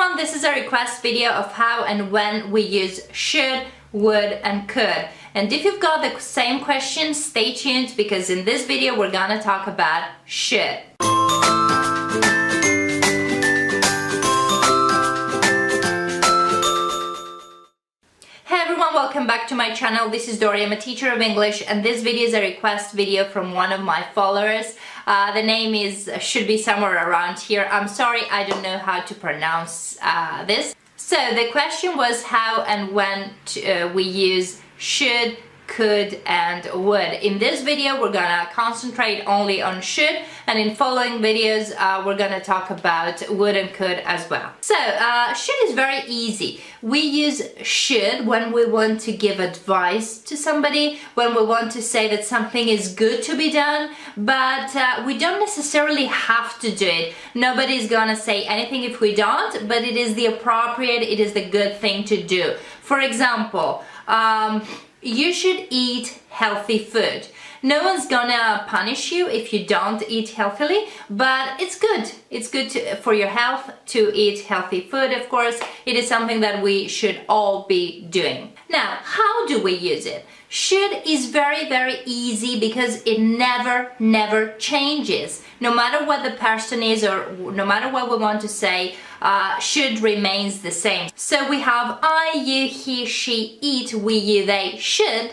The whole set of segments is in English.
everyone, this is a request video of how and when we use should, would and could. And if you've got the same question, stay tuned because in this video we're gonna talk about should. Hey everyone, welcome back to my channel. This is Dory, I'm a teacher of English and this video is a request video from one of my followers. The name should be somewhere around here. I'm sorry, I don't know how to pronounce this. So the question was how and when we use should, could and would. In this video we're gonna concentrate only on should, and in following videos we're gonna talk about would and could as well. So should is very easy. We use should when we want to give advice to somebody, when we want to say that something is good to be done, but we don't necessarily have to do it. Nobody's gonna say anything if we don't, but it is the appropriate, it is the good thing to do. For example, you should eat healthy food. No one's gonna punish you if you don't eat healthily, but it's good. It's good for your health to eat healthy food, of course. It is something that we should all be doing. Now, how do we use it? Should is very, very easy because it never changes. No matter what the person is or no matter what we want to say, should remains the same. So we have I, you, he, she, it, we, you, they, should.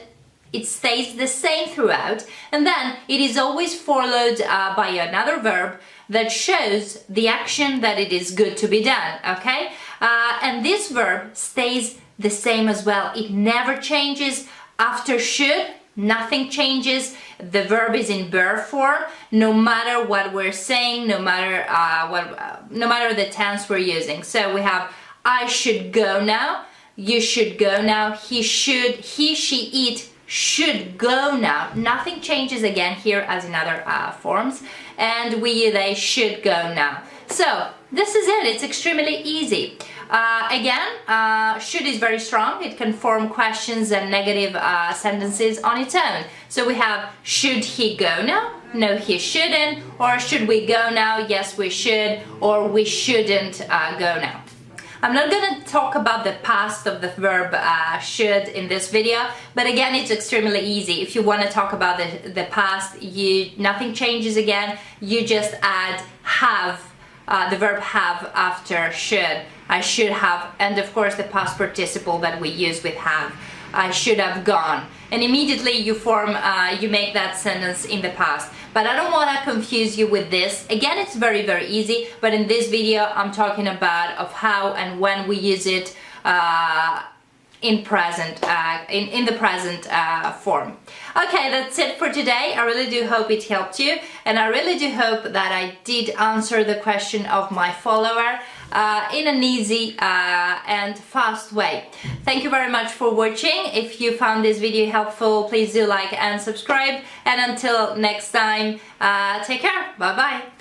It stays the same throughout, and then it is always followed by another verb that shows the action that it is good to be done, okay? And this verb stays the same as well. It never changes. After should, nothing changes. The verb is in verb form, no matter what we're saying, no matter no matter the tense we're using. So we have I should go now, you should go now, he, she, it should go now. Nothing changes again here as in other forms. And we, they should go now. So this is it. It's extremely easy. Again, should is very strong. It can form questions and negative sentences on its own. So we have should he go now? No, he shouldn't. Or should we go now? Yes, we should. Or we shouldn't go now. I'm not going to talk about the past of the verb should in this video, but again, it's extremely easy. If you want to talk about the past, nothing changes again. You just add have, the verb have after should. I should have, and of course the past participle that we use with have. I should have gone. And immediately you make that sentence in the past. But I don't want to confuse you with this. Again, it's very, very easy, but in this video I'm talking about of how and when we use it in the present form. Okay, that's it for today. I really do hope it helped you, and I really do hope that I did answer the question of my follower in an easy and fast way. Thank you very much for watching. If you found this video helpful, please do like and subscribe, and until next time, take care. Bye bye.